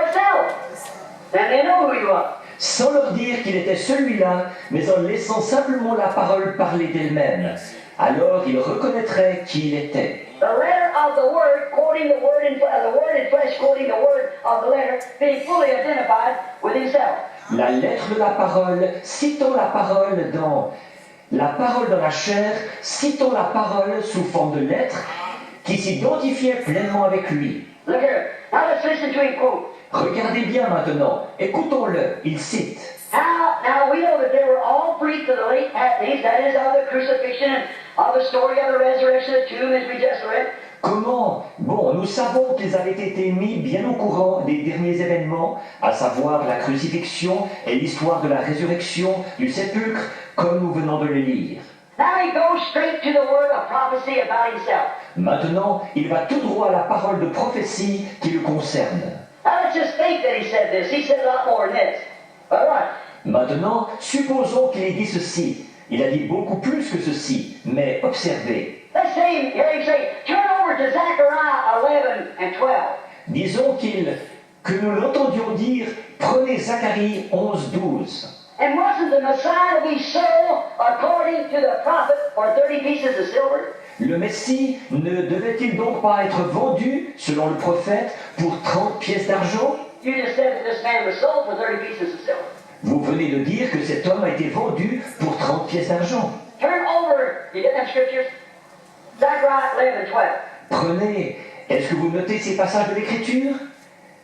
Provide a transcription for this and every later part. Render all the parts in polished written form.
itself. Then they know who he was. Sans leur dire qu'il était celui-là, mais en laissant simplement la parole parler d'elle-même. Alors ils reconnaîtraient qui il était. The letter of the word, quoting the word in flesh, quoting the word of the letter, being fully identified with himself. La lettre de la parole, citant la parole dans la chair, citant la parole sous forme de lettre, qui s'identifiait pleinement avec lui. Look here. Now let's listen to him quote. Regardez bien maintenant, écoutons-le, il cite. Now we know that they were all free to the late happenings, that is, of the crucifixion and of the story of the resurrection of the tomb, as we just read. Comment? Bon, nous savons qu'ils avaient été mis bien au courant des derniers événements, à savoir la crucifixion et l'histoire de la résurrection du sépulcre, comme nous venons de le lire. Now he goes straight to the word of prophecy about himself. Maintenant, il va tout droit à la parole de prophétie qui le concerne. Now let's just think that he said this. He said a lot more than this. All right. Maintenant, supposons qu'il ait dit ceci. Il a dit beaucoup plus que ceci, mais observez. Let's say, hear him say, turn over to Zechariah 11 and 12. Disons que nous l'entendions dire, prenez Zacharie 11, 12. And wasn't the Messiah to be sold according to the prophet for 30 pieces of silver? Le Messie ne devait-il donc pas être vendu, selon le prophète, pour 30 pièces d'argent? You just said that this man was sold for 30 pieces of silver. Vous venez de dire que cet homme a été vendu pour 30 pièces d'argent. Turn over, you get them scriptures? Zechariah 11 and 12. Prenez, est-ce que vous notez ces passages de l'Écriture?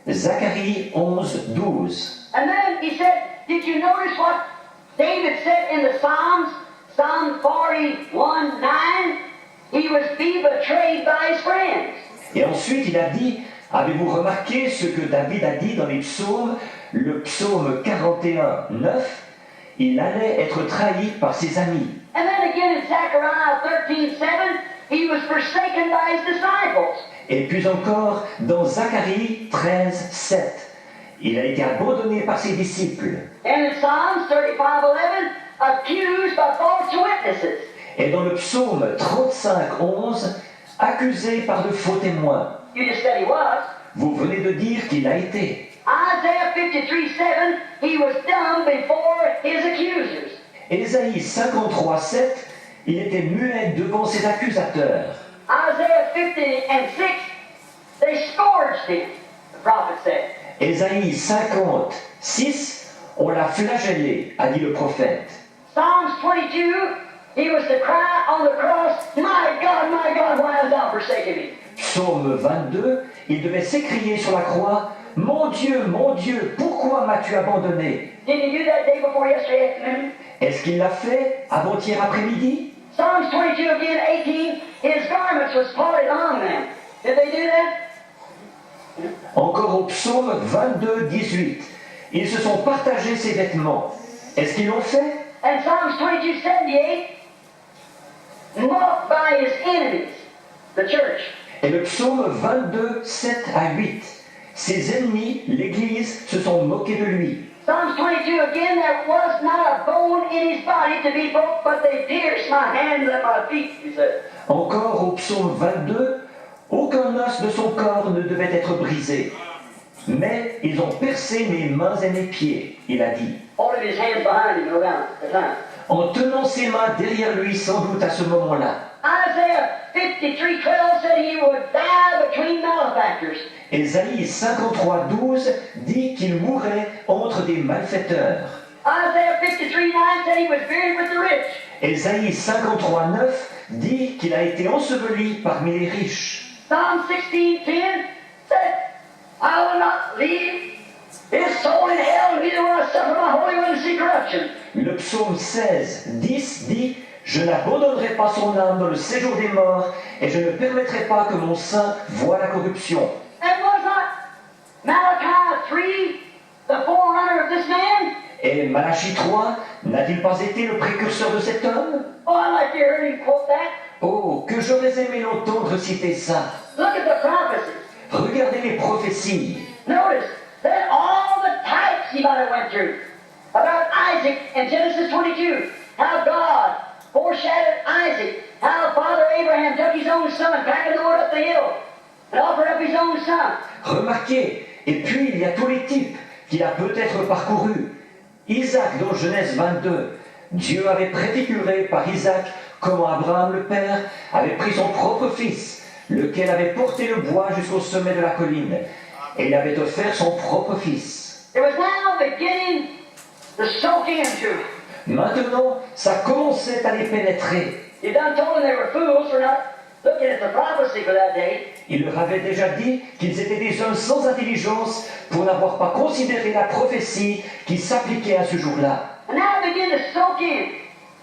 Zacharie 11, 12. And then he said, did you notice what David said in the Psalms? Psalm 41, 9? He was betrayed by his friends. Et ensuite il a dit, avez-vous remarqué ce que David a dit dans les psaumes, le psaume 41, 9? Il allait être trahi par ses amis. And then again in Zechariah 13, 7, he was forsaken by his disciples. Et puis encore, dans Zacharie 13, 7, il a été abandonné par ses disciples. And in Psalms 35, 11, accused by false witnesses. Et dans le psaume 35, 11, accusé par de faux témoins. You just said he was. Vous venez de dire qu'il a été. Isaiah 53, 7, he was dumb before his accusers. Ésaïe 53, 7, il était muet devant ses accusateurs. Isaiah 50 and 6, they scourged him, the prophet said. Ésaïe 50, 6, on l'a flagellé, a dit le prophète. Psalms 22, he was to cry on the cross, my God, why hast thou forsaken me? Psaume 22, il devait s'écrier sur la croix, mon Dieu, pourquoi m'as-tu abandonné? Did he do that day before yesterday afternoon? Est-ce qu'il l'a fait avant-hier après-midi? Psalms 22 again, 18, his garments was parted among them. Did they do that? Encore au psaume 22, 18, ils se sont partagés ses vêtements. Est-ce qu'ils l'ont fait? And Psalms 22, 78, mocked by his enemies, the church. Et le psaume 22, 7 à 8, ses ennemis, l'Église, se sont moqués de lui. Psalms 22 again, there was not a bone in his body to be broke, but they pierced my hands and my feet, he said. Encore au psaume 22, aucun os de son corps ne devait être brisé. Mais ils ont percé mes mains et mes pieds, il a dit. Holding his hands behind him, no doubt, at the time. En tenant ses mains derrière lui sans doute à ce moment-là. Isaiah 53:12 said he would die between malefactors. Ésaïe 53, 12 dit qu'il mourrait entre des malfaiteurs. Isaiah 53:9 said he was buried with the rich. Ésaïe 53, 9 dit qu'il a été enseveli parmi les riches. Psalm 16:10 said, I will not leave his soul in hell, neither will I suffer my Holy One to see corruption. Le psaume 16, 10 dit « Je n'abandonnerai pas son âme dans le séjour des morts, et je ne permettrai pas que mon saint voie la corruption. » And was not Malachi 3 the forerunner of this man? Et Malachie 3 n'a-t-il pas été le précurseur de cet homme? Oh, I'd like to hear him quote that. Oh, que j'aurais aimé l'entendre citer ça. Look at the prophecies. Regardez les prophéties. Notice that all the types he might have went through. About Isaac in Genesis 22. How God foreshadowed Isaac. How Father Abraham took his own son, packing the wood up the hill, and offered up his own son. Remarquez, Et puis il y a tous les types qu'il a peut-être parcourus. Isaac dans Genèse 22, Dieu avait préfiguré par Isaac comment Abraham le père avait pris son propre fils, lequel avait porté le bois jusqu'au sommet de la colline, et il avait offert son propre fils. It was now beginning to soak into it. Maintenant, ça commençait à les pénétrer. You done told them they were fools for not looking at the prophecy for that day. Il leur avait déjà dit qu'ils étaient des hommes sans intelligence pour n'avoir pas considéré la prophétie qui s'appliquait à ce jour-là. And now begin to soak in.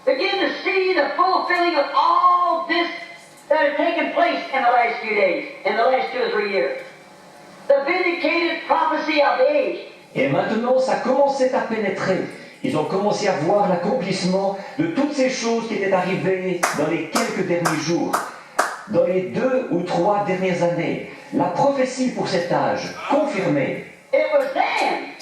Begin to see the fulfilling of all this that has taken place in the last few days, in the last 2 or 3 years. The vindicated prophecy of the age. Et maintenant, ça commençait à pénétrer. Ils ont commencé à voir l'accomplissement de toutes ces choses qui étaient arrivées dans les quelques derniers jours, dans les 2 ou 3 dernières années. La prophétie pour cet âge, confirmée. It was then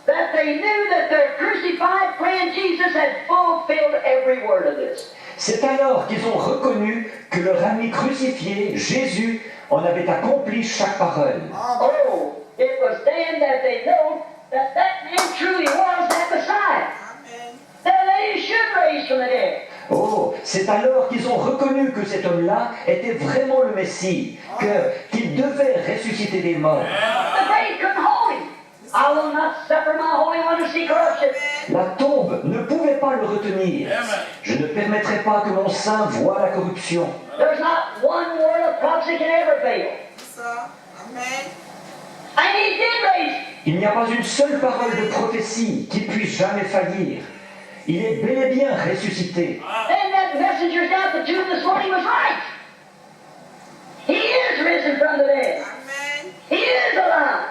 that they knew that their crucified friend Jesus had fulfilled every word of this. C'est alors qu'ils ont reconnu que leur ami crucifié, Jésus, en avait accompli chaque parole. Oh, it was then that they know that that man truly was that Messiah. That he should raise from the dead. Oh, c'est alors qu'ils ont reconnu que cet homme-là était vraiment le Messie, qu'il devait ressusciter des morts. The grave couldn't hold him. I will not suffer my Holy One to see corruption. La tombe ne pouvait pas le retenir. Je ne permettrai pas que mon sein voie la corruption. There's not one word of prophecy can ever fail. And he did raise. Il n'y a pas une seule parole de prophétie qui puisse jamais faillir. Il est bel et bien ressuscité. And that messenger's out the tomb this morning was right. He is risen from the dead. He is alive.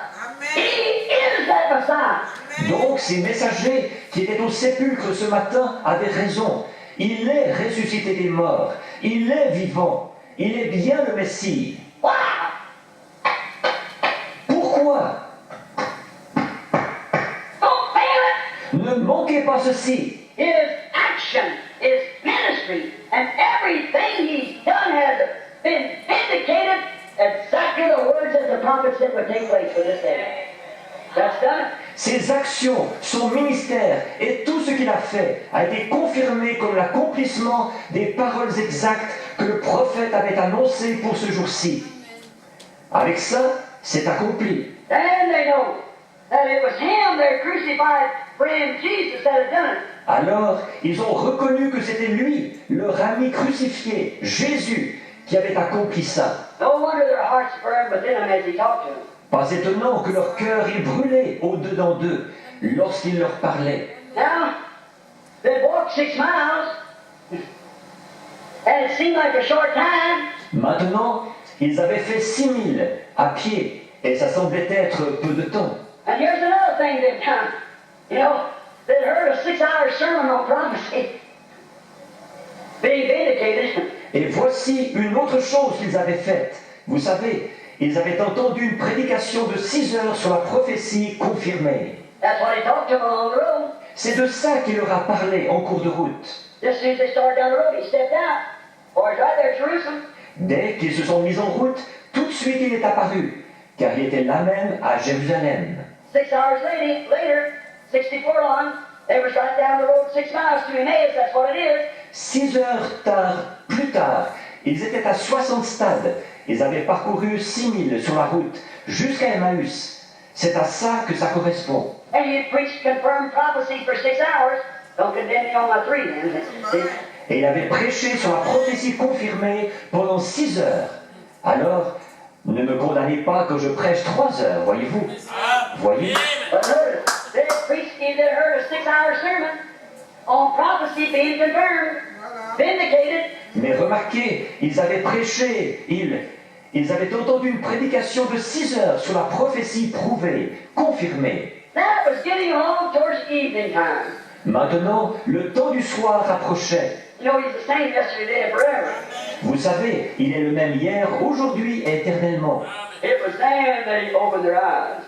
He is that Messiah. Donc ces messagers qui étaient au sépulcre ce matin avaient raison. Il est ressuscité des morts. Il est vivant. Il est bien le Messie. Wow! Pourquoi? Don't fail it. Ne manquez pas ceci. His action, his ministry, and everything he's done has been vindicated exactly the words that the prophet said would take place for this day. That's done. Ses actions, son ministère et tout ce qu'il a fait a été confirmé comme l'accomplissement des paroles exactes que le prophète avait annoncées pour ce jour-ci. Avec ça, c'est accompli. Then they know that it was him, their crucified friend Jesus, that had done it. Alors, ils ont reconnu que c'était lui, leur ami crucifié, Jésus, qui avait accompli ça. No wonder their hearts burned within them as he talked to them. Pas étonnant que leur cœur y brûlait au-dedans d'eux lorsqu'il leur parlait. Now, they walked 6 miles, and it seemed like a short time. Maintenant, ils avaient fait 6000 à pied, et ça semblait être peu de temps. And here's another thing they've done. You know, they'd heard a 6-hour sermon on prophecy being vindicated. Et voici une autre chose qu'ils avaient faite. Vous savez, ils avaient entendu une prédication de 6 heures sur la prophétie confirmée. That's what he talked to them along the road. C'est de ça qu'il leur a parlé en cours de route. Just as soon as they started down the road, he stepped out. Boys, right there, Jerusalem. Dès qu'ils se sont mis en route, tout de suite il est apparu, car il était là même à Jérusalem. 6 hours later, 60 furlongs, they was right down the road 6 miles to Emmaus. That's what it is. 6 heures plus tard, ils étaient à 60 stades. Ils avaient parcouru 6000 sur la route, jusqu'à Emmaüs. C'est à ça que ça correspond. And he had preached confirmed prophecy for 6 hours. Don't condemn me on my 3 then. See? Et il avait prêché sur la prophétie confirmée pendant 6 heures. Alors, ne me condamnez pas que je prêche 3 heures, voyez-vous. Voyez? But notice, they had preached, they had heard a 6-hour sermon on prophecy being confirmed, vindicated. Mais remarquez, ils avaient prêché, ils avaient entendu une prédication de 6 heures sur la prophétie prouvée, confirmée. Now it was getting along towards evening time. Maintenant, le temps du soir approchait. You know, he's the same yesterday, today, and forever. Vous savez, il est le même hier, aujourd'hui et éternellement. It was then that he opened their eyes.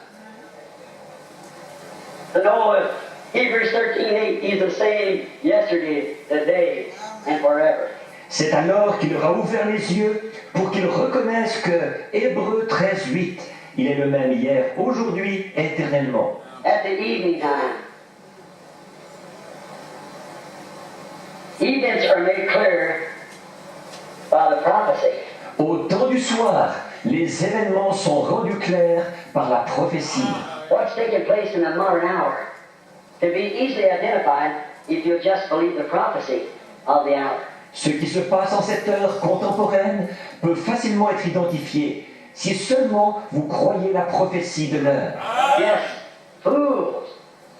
To know if Hebrews 13:8, he's the same yesterday, today, and forever. C'est alors qu'il leur a ouvert les yeux pour qu'ils reconnaissent que Hébreux 13:8, Il est le même hier, aujourd'hui, éternellement. At the evening time, events are made clear by the prophecy. Au temps du soir, les événements sont rendus clairs par la prophétie. What's taking place in the modern hour can be easily identified if you just believe the prophecy of the hour. Ce qui se passe en cette heure contemporaine peut facilement être identifié si seulement vous croyez la prophétie de l'heure. Yes, fools,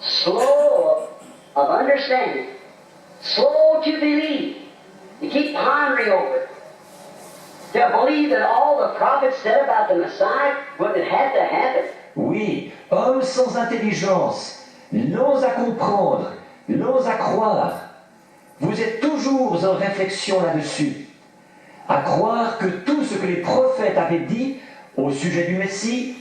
slow of understanding, slow to believe, to keep pondering over it, to believe that all the prophets said about the Messiah would have to happen. Oui, hommes sans intelligence, lents à comprendre, lents à croire. Vous êtes toujours en réflexion là-dessus. À croire que tout ce que les prophètes avaient dit au sujet du Messie,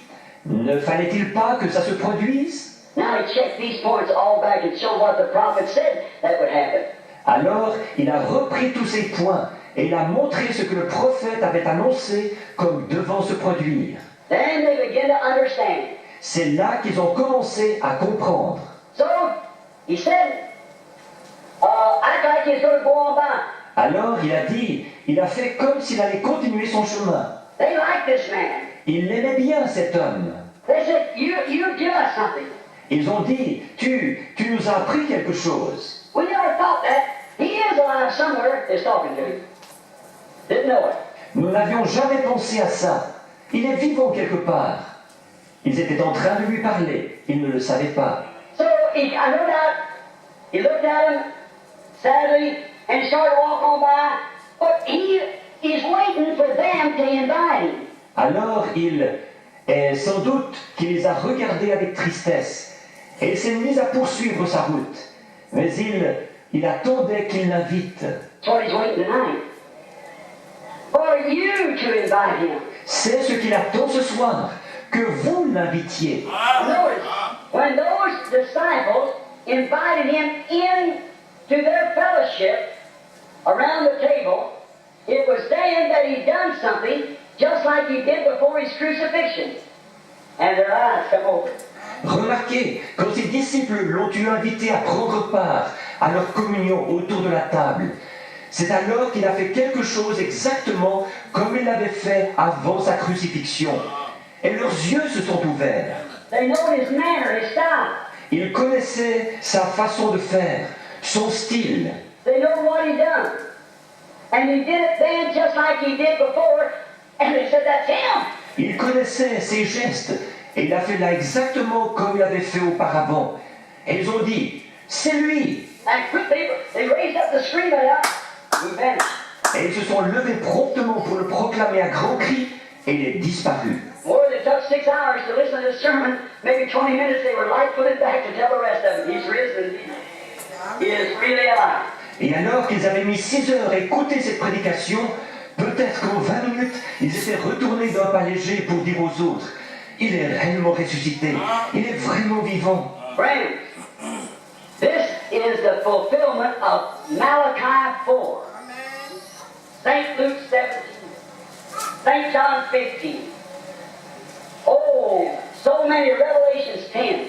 ne fallait-il pas que ça se produise? Now he checked these points all back and showed what the prophet said that would happen. Alors, il a repris tous ces points et il a montré ce que le prophète avait annoncé comme devant se produire. Then they began to understand. C'est là qu'ils ont commencé à comprendre. So he said, act like he's going to go on by. Alors, il a fait comme s'il allait continuer son chemin. They liked this man. Il l'aimait bien, cet homme. They said, you give us something. Ils ont dit, tu nous as appris quelque chose. We never thought that. He is alive somewhere is talking to you. Didn't know it. Nous n'avions jamais pensé à ça. Il est vivant quelque part. Ils étaient en train de lui parler. Ils ne le savaient pas. So I no doubt, he looked at him sadly and started to walk on by, but he is waiting for them to invite him. Alors sans doute qu'il les a regardés avec tristesse. Et il s'est mis à poursuivre sa route. Mais il attendait qu'il l'invite. That's what he's waiting tonight. For you to invite him. C'est ce qu'il attend ce soir, que vous l'invitiez. Notice, when those disciples invited him in to their fellowship around the table, it was saying that he'd done something just like he did before his crucifixion. And their eyes come open. Remarquez, quand ses disciples l'ont eu invité à prendre part à leur communion autour de la table, c'est alors qu'il a fait quelque chose exactement comme il l'avait fait avant sa crucifixion. Et leurs yeux se sont ouverts. They know his manner, his style. Ils connaissaient sa façon de faire, son style. They know what he done. And he did it then just like he did before. And they said, that's him. Ils connaissaient ses gestes et il a fait là exactement comme il avait fait auparavant. Et ils ont dit, c'est lui. And quickly, they raised up the scream out. He vanished. Et ils se sont levés promptement pour le proclamer à grands cris et il est disparu. More than it took 6 hours to listen to this sermon, maybe 20 minutes they were light-footed back to tell the rest of them. He's risen. He is really alive. Et alors qu'ils avaient mis 6 heures à écouter cette prédication, peut-être qu'en 20 minutes, ils étaient retournés d'un pas léger pour dire aux autres, il est réellement ressuscité, il est vraiment vivant. Friends, this is the fulfillment of Malachi 4, St. Luke 17, St. John 15. Oh, so many Revelations 10.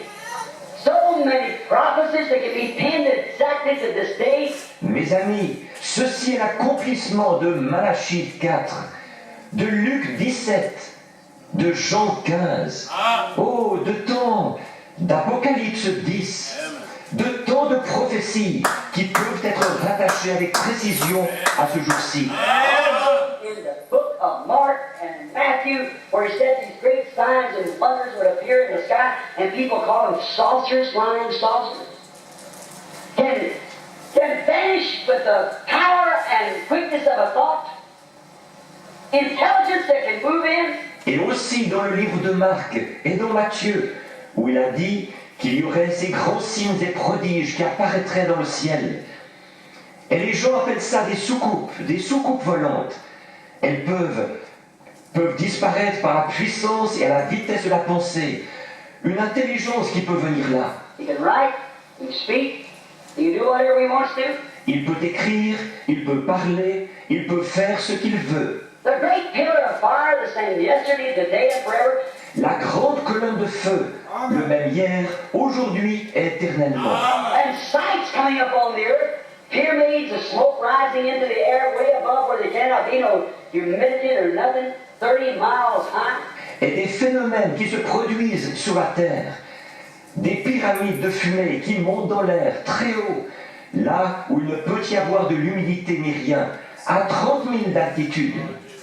So many prophecies that can be pinned exactly to this day. Mes amis, ceci est l'accomplissement de Malachie 4, de Luc 17, de Jean 15. Oh, de temps d'Apocalypse 10, de tant de prophéties qui peuvent être rattachées avec précision à ce jour-ci. In the book of Mark and Matthew, where he said these great signs and wonders would appear in the sky, and people call them saucers, flying saucers, can vanish with the power and quickness of a thought, intelligence that can move in. Et aussi dans le livre de Marc et dans Matthieu, où il a dit qu'il y aurait ces grands signes et prodiges qui apparaîtraient dans le ciel. Et les gens appellent ça des soucoupes volantes. Elles peuvent disparaître par la puissance et à la vitesse de la pensée. Une intelligence qui peut venir là. He can write, he can speak, he can do whatever he wants to. Il peut écrire, il peut parler, il peut faire ce qu'il veut. The great pillar of fire, the same yesterday, today, and forever, La grande colonne de feu, le même hier, aujourd'hui et éternellement. And sights coming up on the earth, pyramids of smoke rising into the air way above where there cannot be no humidity or nothing, 30 miles high. Et des phénomènes qui se produisent sur la terre. Des pyramides de fumée qui montent dans l'air très haut, là où il ne peut y avoir de l'humidité ni rien, à 30 000 d'altitude.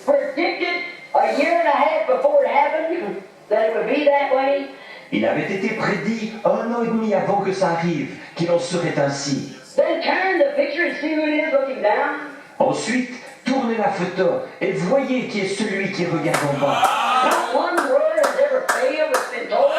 Predicted a year and a half before it happened that it would be that way. Il avait été prédit 1 an et demi avant que ça arrive, qu'il en serait ainsi. Then turn the picture and see who it is looking down. Ensuite, tournez la photo et voyez qui est celui qui regarde en bas. Not one word has ever failed that's been told.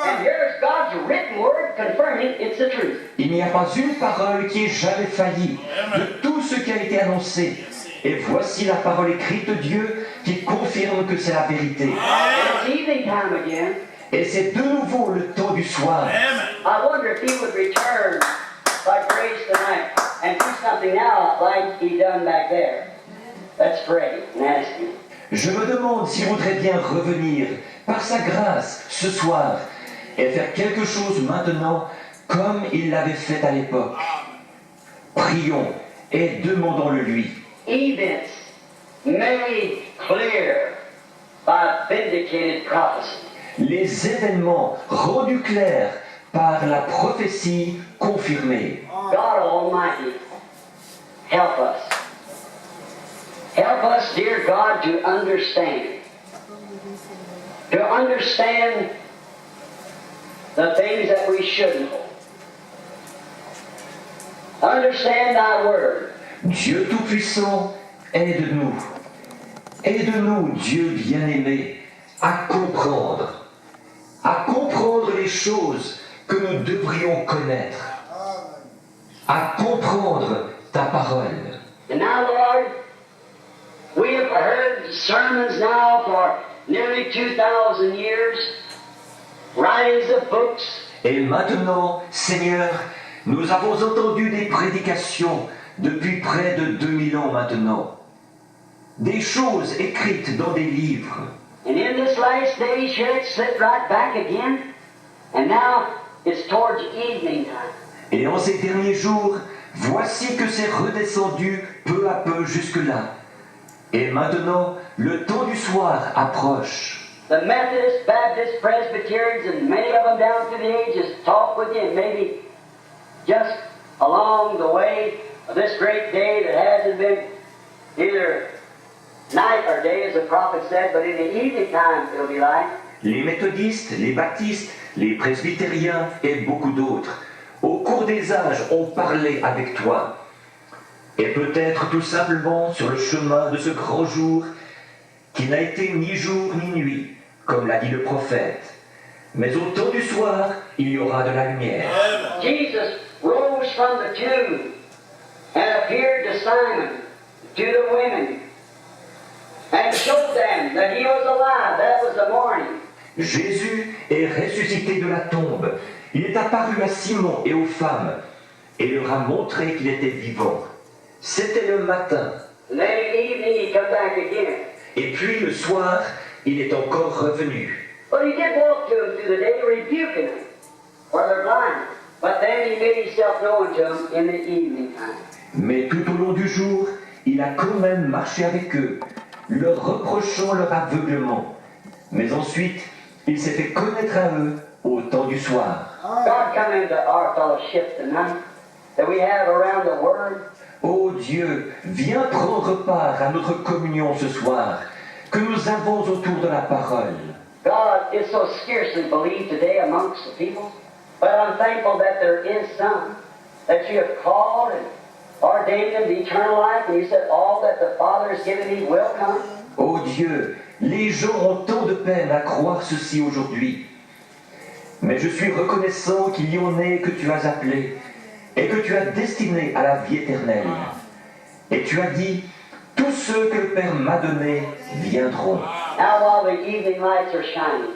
And here's God's written word confirming it's the truth. Il n'y a pas une parole qui ait jamais failli de tout ce qui a été annoncé. Et voici la parole écrite de Dieu qui confirme que c'est la vérité. And it's evening time again. Et c'est de nouveau le temps du soir. I wonder if he would return by grace tonight and do something now like he done back there. Let's pray and ask him. Je me demande s'il voudrait bien revenir par sa grâce ce soir et faire quelque chose maintenant comme il l'avait fait à l'époque. Prions et demandons-le lui. Events made clear by vindicated prophecy. Les événements rendus clairs par la prophétie confirmée. God Almighty, help us. Help us, dear God, to understand. To understand the things that we shouldn't. Understand thy word. Dieu Tout-Puissant, aide-nous. Aide-nous, Dieu bien-aimé, à comprendre les choses que nous devrions connaître, à comprendre ta parole. And now, Lord, we have heard sermons now for nearly 2,000 years, writings of books. Et maintenant, Seigneur, nous avons entendu des prédications depuis près de 2000 ans maintenant. Des choses écrites dans des livres. And in this last days, here it slipped right back again. And now it's towards evening time. Et en ces derniers jours, voici que c'est redescendu peu à peu jusque-là. Et maintenant, le temps du soir approche. The Methodist, Baptist, Presbyterians, and many of them down through the ages talk with you, and maybe just along the way of this great day that hasn't been either night or day, as the prophet said, but in the evening time it'll be light. Les méthodistes, les baptistes, les presbytériens et beaucoup d'autres, au cours des âges, ont parlé avec toi. Et peut-être tout simplement sur le chemin de ce grand jour qui n'a été ni jour ni nuit, comme l'a dit le prophète. Mais au temps du soir, il y aura de la lumière. Jesus rose from the tomb and appeared to Simon, to the women, and showed them that he was alive. That was the morning. Jésus est ressuscité de la tombe. Il est apparu à Simon et aux femmes et leur a montré qu'il était vivant. C'était le matin. And then in the evening he come back again. Et puis le soir, il est encore revenu. But he did walk to them through the day, rebuking them, for they're blind. But then he made himself known to them in the evening time. Mais tout au long du jour, il a quand même marché avec eux, leur reprochant leur aveuglement. Mais ensuite, il s'est fait connaître à eux au temps du soir. God come into our fellowship tonight that we have around the Word. Ô Dieu, viens prendre part à notre communion ce soir, que nous avons autour de la parole. God is so scarcely believed today amongst the people, but I'm thankful that there is some that you have called and ordained them to eternal life, and you said all that the Father has given me will come. Ô Dieu, les gens ont tant de peine à croire ceci aujourd'hui. Mais je suis reconnaissant qu'il y en ait que tu as appelé et que tu as destiné à la vie éternelle. Et tu as dit, tous ceux que le Père m'a donnés viendront. Now while the evening lights are shining,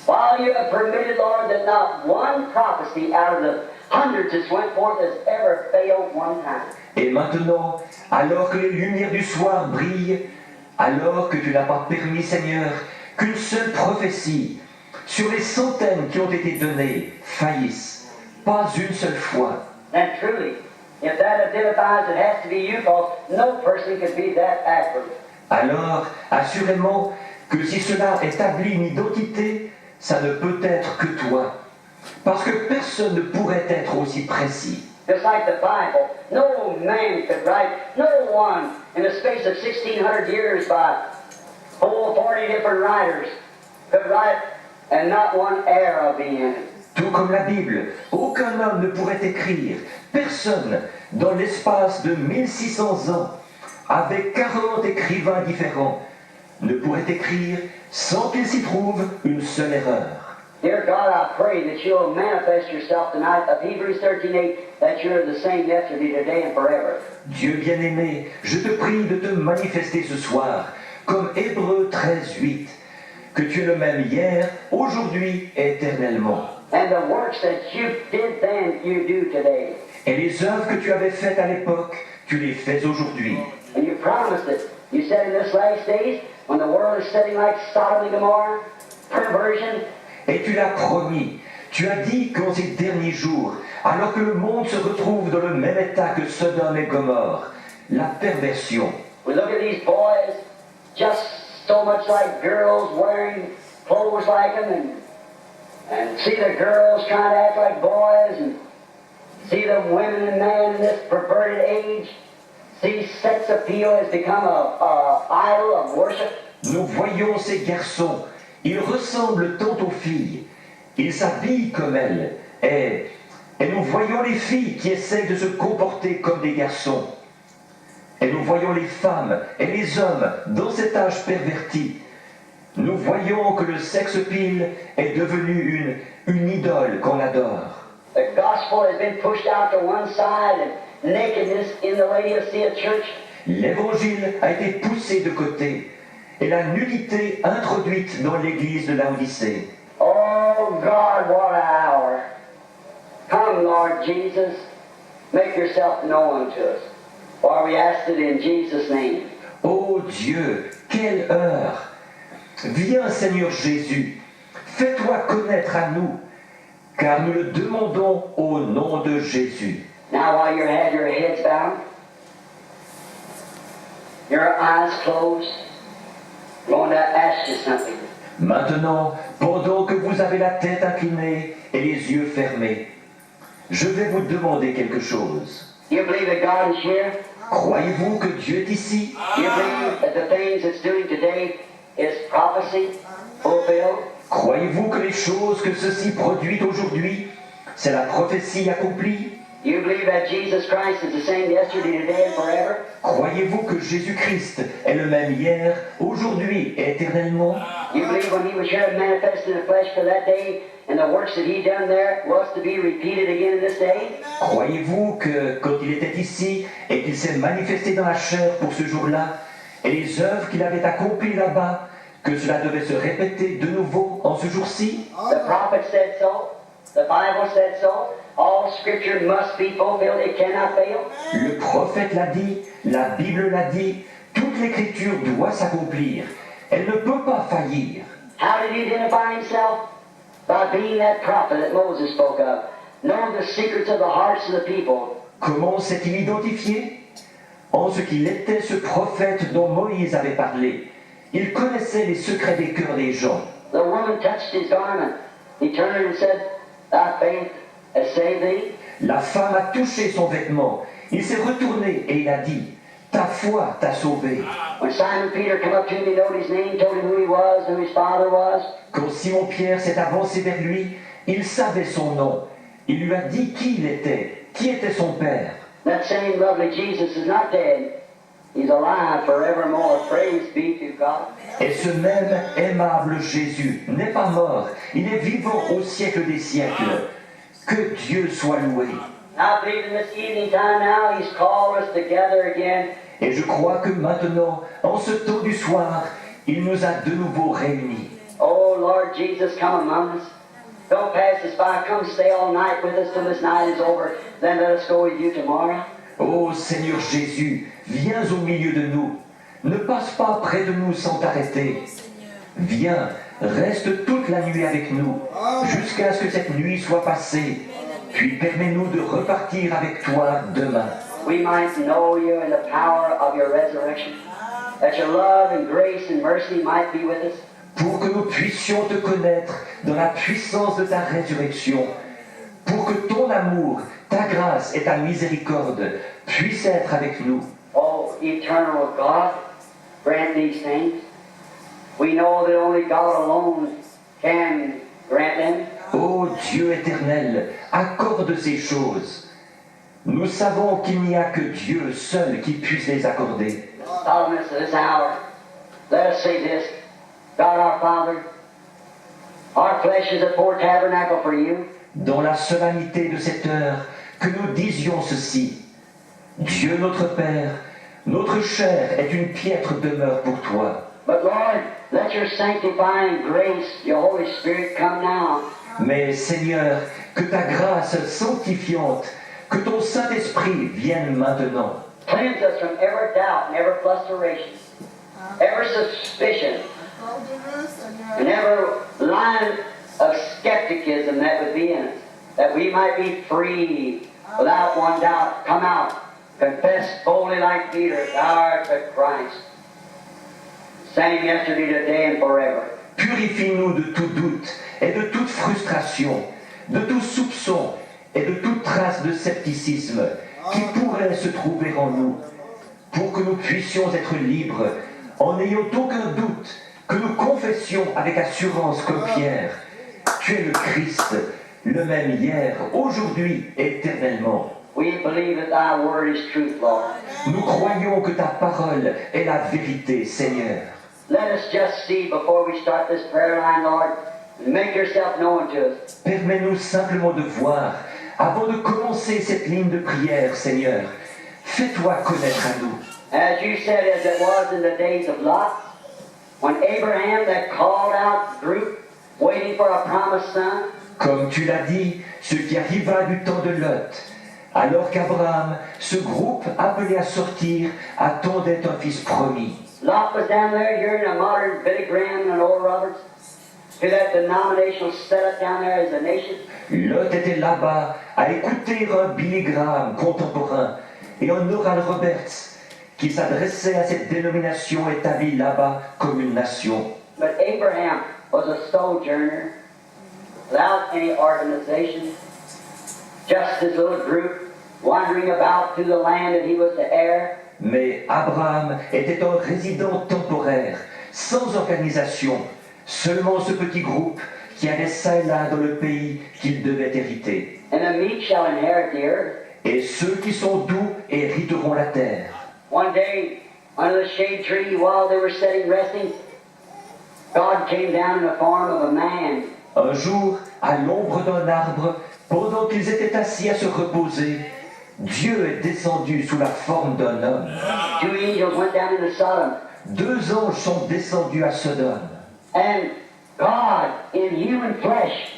while you have permitted, Lord, that not one prophecy out of the hundreds that went forth has ever failed one time. Et maintenant, alors que les lumières du soir brillent, alors que tu n'as pas permis, Seigneur, qu'une seule prophétie sur les centaines qui ont été données faillisse. Pas une seule fois. And truly, if that identifies, it has to be you, because no person can be that accurate. Alors, assurément, que si cela établit une identité, ça ne peut être que toi. Parce que personne ne pourrait être aussi précis. Just like the Bible, no man could write, no one in the space of 1,600 years by 40 different writers could write, and not one error be in it. Tout comme la Bible, aucun homme ne pourrait écrire, personne dans l'espace de 1600 ans, avec 40 écrivains différents, ne pourrait écrire sans qu'il s'y trouve une seule erreur. Dear God, I pray that you'll manifest yourself tonight of Hebrews 13:8, that you're the same yesterday, today, and forever. Dieu bien-aimé, je te prie de te manifester ce soir, comme Hébreux 13:8, que tu es le même hier, aujourd'hui et éternellement. And the works that you did then, you do today. Et les œuvres que tu avais faites à l'époque, tu les fais aujourd'hui. And you promised it. You said in this last days, when the world is sitting like Sodom and Gomorrah, perversion, Et tu l'as promis. Tu as dit qu'en ces derniers jours, alors que le monde se retrouve dans le même état que Sodome et Gomorrhe, la perversion. we look at these boys, just so much like girls wearing clothes like them, and see the girls trying to act like boys, and see the women and men in this perverted age, see sex appeal has become a idol of worship. Nous voyons ces garçons, ils ressemblent tant aux filles, ils s'habillent comme elles, et nous voyons les filles qui essayent de se comporter comme des garçons. Et nous voyons les femmes et les hommes dans cet âge perverti. Nous voyons que le sex appeal est devenu une idole qu'on adore. The gospel has been pushed out to one side, and nakedness in the Laodicea church. L'évangile a été poussé de côté et la nudité introduite dans l'église de Laodicée. Oh God, what an hour. Come, Lord Jesus, make yourself known to us. For we ask it in Jesus' name. Ô Dieu, quelle heure! Viens Seigneur Jésus, fais-toi connaître à nous, car nous le demandons au nom de Jésus. Now while you have your heads bowed, your eyes closed, I'm going to ask you something. Maintenant, pendant que vous avez la tête inclinée et les yeux fermés, je vais vous demander quelque chose. You believe that God is here? Croyez-vous que Dieu est ici? You believe that the things it's doing today is prophecy fulfilled? Croyez-vous que les choses que ceci produit aujourd'hui, c'est la prophétie accomplie? You believe that Jesus Christ is the same yesterday, today, and forever? Croyez-vous que Jésus-Christ est le même hier, aujourd'hui et éternellement? You believe when he was here manifested in the flesh for that day, and the works that he done there was to be repeated again in this day? Croyez-vous que quand il était ici et qu'il s'est manifesté dans la chair pour ce jour-là, et les œuvres qu'il avait accomplies là-bas, que cela devait se répéter de nouveau en ce jour-ci? The prophet said so. The Bible said so. All scripture must be fulfilled. It cannot fail. Le prophète l'a dit, la Bible l'a dit, toute l'écriture doit s'accomplir. Elle ne peut pas faillir. How did he identify himself? By being that prophet that Moses spoke of. Knowing the secrets of the hearts of the people. Comment s'est-il identifié? En ce qu'il était ce prophète dont Moïse avait parlé. Il connaissait les secrets des cœurs des gens. The woman touched his garment. He turned and said, Thy faith has saved thee. La femme a touché son vêtement. Il s'est retourné et il a dit, ta foi t'a sauvé. When Simon Peter came up to him, he knew his name, told him who he was, who his father was. Quand Simon-Pierre s'est avancé vers lui, il savait son nom. Il lui a dit qui il était, qui était son père. That same lovely Jesus is not dead. He's alive forevermore. Praise be to God. Et ce même aimable Jésus n'est pas mort. Il est vivant au siècle des siècles. Que Dieu soit loué. I believe in this evening time now, He's called us together again. Et je crois que maintenant, en ce temps du soir, il nous a de nouveau réunis. Oh Lord Jesus, come among us. Don't pass us by. Come stay all night with us till this night is over. Then let us go with you tomorrow. Ô Seigneur Jésus, viens au milieu de nous. Ne passe pas près de nous sans t'arrêter. Viens, reste toute la nuit avec nous, jusqu'à ce que cette nuit soit passée, puis permets-nous de repartir avec toi demain. We might know you in the power of your resurrection, that your love and grace and mercy might be with us. Pour que nous puissions te connaître dans la puissance de ta résurrection, pour que ton amour, ta grâce et ta miséricorde puissent être avec nous. Oh, eternal God, grant these things. We know that only God alone can grant them. Ô Dieu éternel, accorde ces choses. Nous savons qu'il n'y a que Dieu seul qui puisse les accorder. Solemnness of this hour, let us say this. God our Father, our flesh is a poor tabernacle for you. Dans la solennité de cette heure, que nous disions ceci. Dieu notre Père, notre chair est une piètre demeure pour toi. But Lord, let your sanctifying grace, your Holy Spirit come now. Mais Seigneur, que ta grâce sanctifiante, que ton Saint-Esprit vienne maintenant. Cleanse us from every doubt and every frustration, every suspicion, and every line of skepticism that would be in us, that we might be free without one doubt. Come out, confess boldly like Peter, thou art the Christ. Same yesterday, today, and forever. Purifie-nous de tout doute et de toute frustration, de tout soupçon et de toute trace de scepticisme qui pourrait se trouver en nous, pour que nous puissions être libres en n'ayant aucun doute, que nous confessions avec assurance comme Pierre, tu es le Christ, le même hier, aujourd'hui, éternellement. We believe that thy word is truth, Lord. Nous croyons que ta parole est la vérité, Seigneur. Let us just see before we start this prayer line, Lord, make yourself known to us. Permets-nous simplement de voir, avant de commencer cette ligne de prière, Seigneur, fais-toi connaître à nous. As you said, as it was in the days of Lot, when Abraham, that called out group, waiting for a promised son, Comme tu l'as dit, ce qui arriva du temps de Lot, alors qu'Abraham, ce groupe appelé à sortir, attendait un fils promis. Lot was down there hearing a modern Billy Graham and Oral Roberts, to that denominational setup down there as a nation. Lot était là-bas à écouter un Billy Graham contemporain et un Oral Roberts qui s'adressait à cette dénomination établie là-bas comme une nation. But Abraham was a sojourner, without any organization, just his little group, wandering about through the land that he was the heir. Mais Abraham était un résident temporaire, sans organisation, seulement ce petit groupe qui allait ça et là dans le pays qu'il devait hériter. And the meek shall inherit the earth. Et ceux qui sont doux hériteront la terre. One day, under the shade tree, while they were sitting resting, God came down in the form of a man. Un jour, à l'ombre d'un arbre, pendant qu'ils étaient assis à se reposer, Dieu est descendu sous la forme d'un homme. Two angels went down into Sodom. 2 anges sont descendus à Sodome. And God, in human flesh,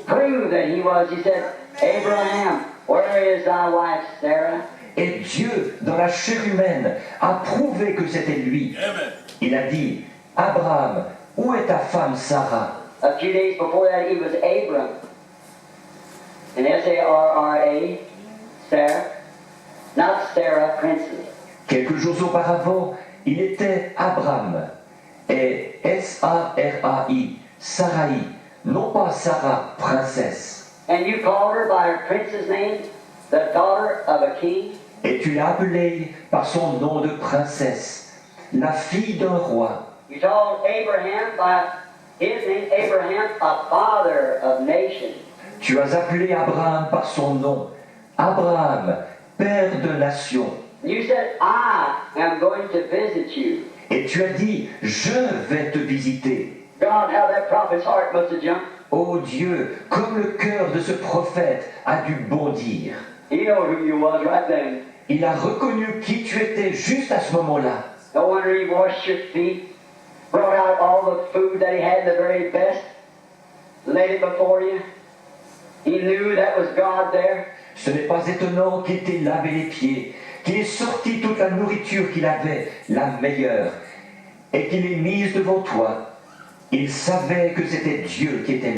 proved that he was. He said, Abraham, where is thy wife Sarah? Et Dieu, dans la chair humaine, a prouvé que c'était lui. Il a dit, Abraham, où est ta femme Sarah? A few days before that, he was Abram. And S-A-R-R-A, Sarah. Not Sarah, princess. Quelques jours auparavant, il était Abraham. Et S-A-R-A-I, Sarai, non pas Sarah, princesse. And you called her by her prince's name, the daughter of a king. Et tu l'as appelée par son nom de princesse, la fille d'un roi. You told Abraham by his name, Abraham, a father of nations. Tu as appelé Abraham par son nom, Abraham, père de nations. You said, I am going to visit you. Et tu as dit, je vais te visiter. God, how that prophet's heart must have jumped. Ô Dieu, comme le cœur de ce prophète a dû bondir. He knew who you was right then. Il a reconnu qui tu étais juste à ce moment-là. No wonder he washed your feet, brought out all the food that he had, the very best, laid it before you. He knew that was God there. Ce n'est pas étonnant qu'il t'ait lavé les pieds, qu'il ait sorti toute la nourriture qu'il avait, la meilleure, et qu'il l'ait mise devant toi. Ils savaient que c'était Dieu qui était